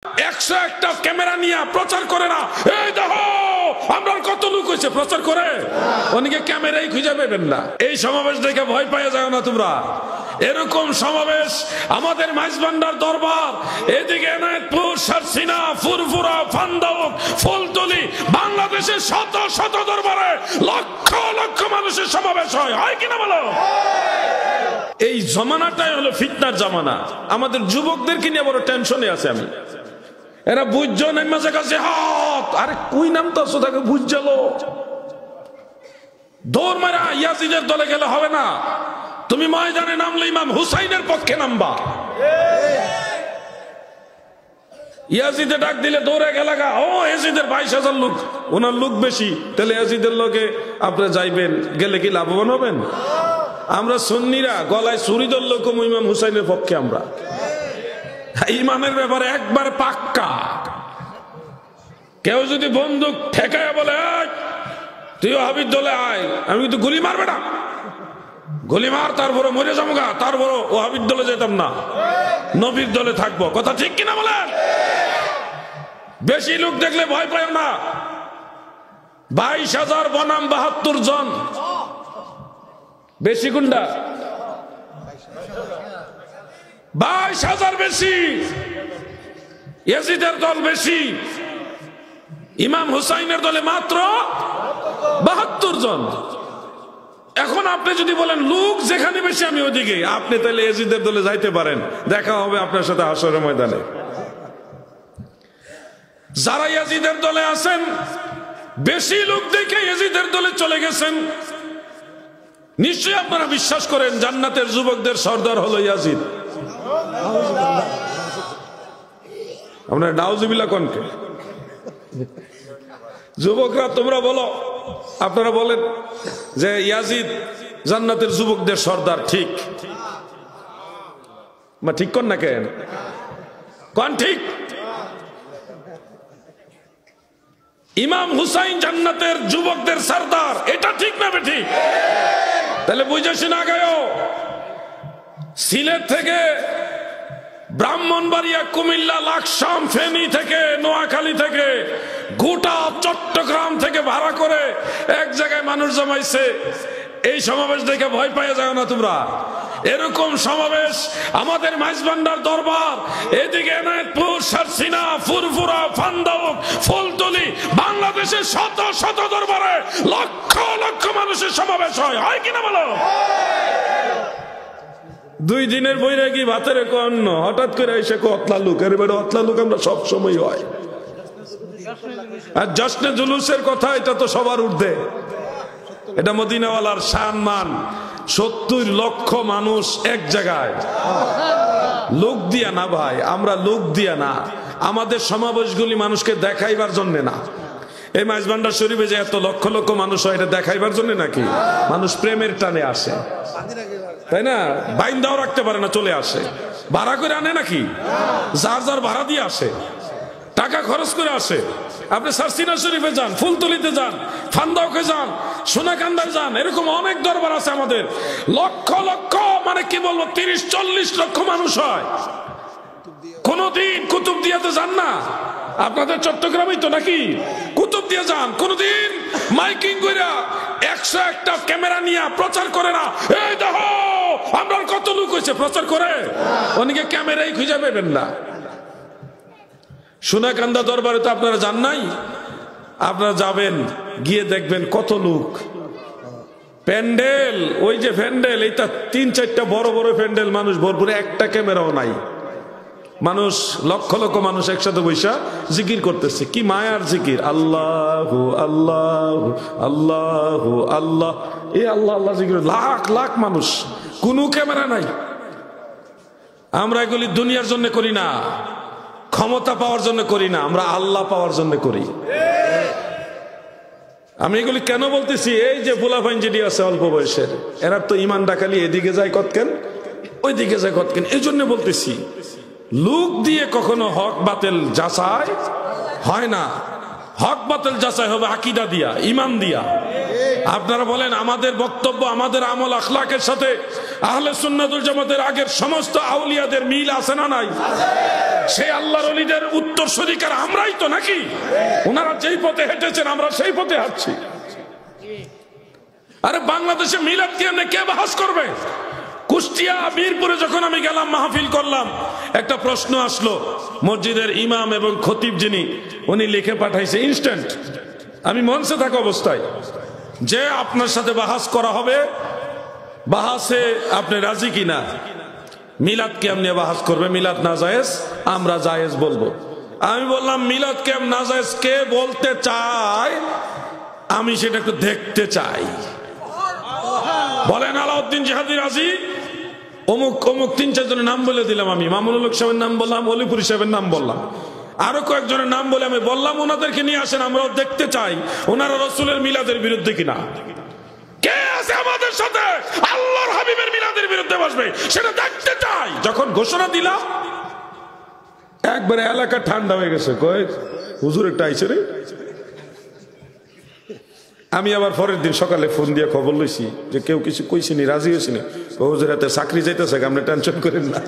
101টা camera নিয়ে প্রচার করে না, এই দেখো আমরা কত লোক হয়েছে প্রচার করে, অনেকে ক্যামেরাই খুঁজে পাবেন না। এই সমাবেশ দেখে ভয় পেয়ে যাও না তোমরা। এরকম সমাবেশ আমাদের মাইজভান্ডার দরবার, এদিকে এনায়েতপুর, সারসিনা, ফুরফুরা, ফান্দাউক, ফুলতলি, বাংলাদেশের শত শত দরবারে লক্ষ লক্ষ মানুষের সমাবেশ হয় কিনা বলো? এই জমানাটাই হলো ফিতনার জামানা। আমাদের যুবকদেরকে নিয়ে বড় টেনশনে আছে আমি। এরা বুঝছো নেমে কাছে হাত, আরে কুই নাম তো তাকে বুঝলো, দৌড় মারা ইয়াজিদের দলে গেলে হবে না। তুমি ময়দানে নামলে ইমাম হুসাইনের পক্ষে নামবা। ইয়াজিদে ডাক দিলে দৌড়ে গেলে ও ইয়াজিদের 22,000 লোক, ওনার লোক বেশি, তাহলে ইয়াজিদের লোকে আপনি যাইবেন, গেলে কি লাভবান হবেন? আমরা সুন্নিরা গলায় ছুরি ধরল কম ইমাম হুসাইনের পক্ষে। আমরা ইমানের ব্যাপারে একবার পাক্কা। কেউ যদি বন্দুক ঠেকায় বলে তুই হাবির দলে আয়, আমি কিন্তু গুলি মারবে না, গুলি মার, তারপরে মরে যাবো গা, তারপরে ও হাবির দলে যেতাম না, নবীর দলে থাকবো। কথা ঠিক কিনা বলেন? বেশি লোক দেখলে ভয় পায় না। 22,000 বনাম 72 জন, বেশি গুন্ডা 22,000 বেশি, ইয়াজিদের দল বেশি, ইমাম হুসাইনের দলে মাত্র 72 জন। এখন আপনি যদি বলেন লোক যেখানে বেশি আমি ওদিকে, আপনি তাহলে ইয়াজিদের দলে যাইতে পারেন, দেখা হবে আপনার সাথে হাশরের ময়দানে। যারা ইয়াজিদের দলে আছেন, বেশি লোক দেখে ইয়াজিদের দলে চলে গেছেন, নিশ্চয়ই আপনারা বিশ্বাস করেন জান্নাতের যুবকদের সর্দার হলো ইয়াজিদ। আপনারা নাউজুবিল্লাহ কোনকে? যুবকরা তোমরা বলো, আপনারা বলেন যে ইয়াজিদ জান্নাতের যুবকদের সর্দার, ঠিক বা ঠিক কোন না কেন কোন? ঠিক। ইমাম হুসাইন জান্নাতের যুবকদের সর্দার, এটা ঠিক না বেঠিক? তাহলে বুঝেছি না গায়ো, সিলেট থেকে ব্রাহ্মণবাড়িয়া, কুমিল্লা, লাকসাম, ফেনী থেকে, নোয়াখালী থেকে, গোটা চট্টগ্রাম থেকে ভাড়া করে এক জায়গায় মানুষ জমাইছে। এই সমাবেশ দেখে ভয় পেয়ে যাও না তোমরা। এরকম সমাবেশ আমাদের মাইজভান্ডার দরবার, এদিকে এনায়েতপুর, সারসিনা, ফুরফুরা, ফান্দাউক, ফুলতলি, বাংলাদেশের শত শত দরবারে লক্ষ লক্ষ মানুষের সমাবেশ হয় কিনা বলো? 2 দিনের বৈরাগী ভাতের অন্ন, হঠাৎ করে এসে অতলা লোক, এর বেড়ে অতলা লোক আমরা সব সময় হয়। আর জশ্নে জুলুসের কথা, এটা তো সবার ঊর্ধ্বে, এটা মদিনাওয়ালার সম্মান। 70 লক্ষ মানুষ এক জায়গায়, লোক দিয়া না ভাই, আমরা লোক দিয়া না, আমাদের সমাবেশগুলি মানুষকে দেখাইবার জন্য না। এই মাইজভান্ডার শরীফে যে এত লক্ষ লক্ষ মানুষ হয়, এটা দেখাইবার জন্য নাকি? মানুষ প্রেমের টানে আসে, তাই না? বাইন্দাও রাখতে পারে না, চলে আসে। ভাড়া করে আনে নাকি? যার যার ভাড়া দিয়ে আসে, টাকা খরচ করে আসে। আপনি সারসিনা শরীফে যান, ফুলতলিতে যান, ফান্দাউকে যান, সোনাকান্দায় যান, এরকম অনেক দরবার আছে আমাদের। লক্ষ লক্ষ, মানে কি বলবো, 30-40 লক্ষ মানুষ হয়। কোনদিন কুতুবদিয়াতে যান না? আপনাদের চট্টগ্রামেই তো নাকি? কুতুবদিয়া যান, কোনদিন মাইকিং করে 101টা ক্যামেরা নিয়ে প্রচার করে না, এই দেখো আমরা কত লোক হয়েছে প্রচার করে, অনেকে ক্যামেরাই খুঁজে পাবেন না। সোনাকান্দা দরবারে তো আপনারা যান নাই? আপনারা যাবেন, গিয়ে দেখবেন কত লোক। প্যান্ডেল, ওই যে প্যান্ডেল, এইটা 3-4টা বড় বড় প্যান্ডেল, মানুষ ভরপুর, একটা ক্যামেরাও নাই। মানুষ লক্ষ লক্ষ মানুষ একসাথে বৈশা জিকির করতেছে। কি মায়ার জিকির! আল্লাহু আল্লাহু আল্লাহু আল্লাহ, এই আল্লাহ আল্লাহ জিকির, লাখ লাখ মানুষ, কোনো ক্যামেরা নাই। আমরা এগুলি দুনিয়ার জন্য করি না, ক্ষমতা পাওয়ার জন্য করি না, আমরা আল্লাহ পাওয়ার জন্য করি। আমি এগুলি কেন বলতেছি? এই যে পোলাপাইন যেটি আছে অল্প বয়সের, এরা তো ইমান ডাকালি এদিকে যায় কতকেন, ওইদিকে যায় কতকেন, এই জন্য বলতেছি। লোক দিয়ে কখনো হক বাতিল যাচাই হয় না। হক বাতিল যাচাই হবে আকীদা দিয়া, ঈমান দিয়া। আপনারা বলেন আমাদের বক্তব্য, আমাদের আমল আখলাকের সাথে আহলে সুন্নাতুল জামাতের আগের সমস্ত আউলিয়াদের মিল আছে না নাই? সেই আল্লাহর ওলিদের উত্তরসূরিকার আমরাই তো নাকি? ওনারা যেই পথে হেঁটেছেন আমরা সেই পথে হাঁটছি। আরে বাংলাদেশে মিলাদ কেমনে কে বাহাস করবে? কুষ্টিয়া মিরপুরে যখন আমি গেলাম, মাহফিল করলাম, একটা প্রশ্ন আসলো মসজিদের ইমাম এবং খতিব যিনি, উনি লিখে পাঠাইছে ইনস্ট্যান্ট, আমি মঞ্চে থাকা অবস্থায়, যে আপনার সাথে বাহাস করা হবে, বাহাসে আপনি রাজি কিনা? মিলাদ কেমনে বাহাস করবে? মিলাদ না জায়েজ, আমরা জায়েজ বলবো। আমি বললাম মিলাদ কেম না জায়েজ কে বলতে চায়, আমি সেটা একটু দেখতে চাই। বলেন আলাউদ্দিন জিহাদি রাজি, অমুক অমুক 3-4 জনের নাম বলে দিলাম। আমি মামুনুল হক সাহেবের নাম বললাম, অলিপুরি সাহেবের নাম বললাম, আরো কয়েকজনের নাম বলে আমি বললাম ওনাদেরকে নিয়ে আসেন, আমরাও দেখতে চাই ওনারা রসুলের মিলাদের বিরুদ্ধে কিনা। কে আছে আমাদের সাথে আল্লাহর হাবিবের মিলাদের বিরুদ্ধে বসবে, সেটা দেখতে চাই। যখন ঘোষণা দিলাম একবারে এলাকা ঠান্ডা হয়ে গেছে, কয় হুজুর একটা আইছে রে। আমি আবার পরের দিন সকালে ফোন দিয়ে খবর লইছি যে কেউ কিছু কইছিনি, রাজি হয়েছিনি। হুজুর হাতে চাকরি যাইতেছে, আপনি টেনশন করেন না।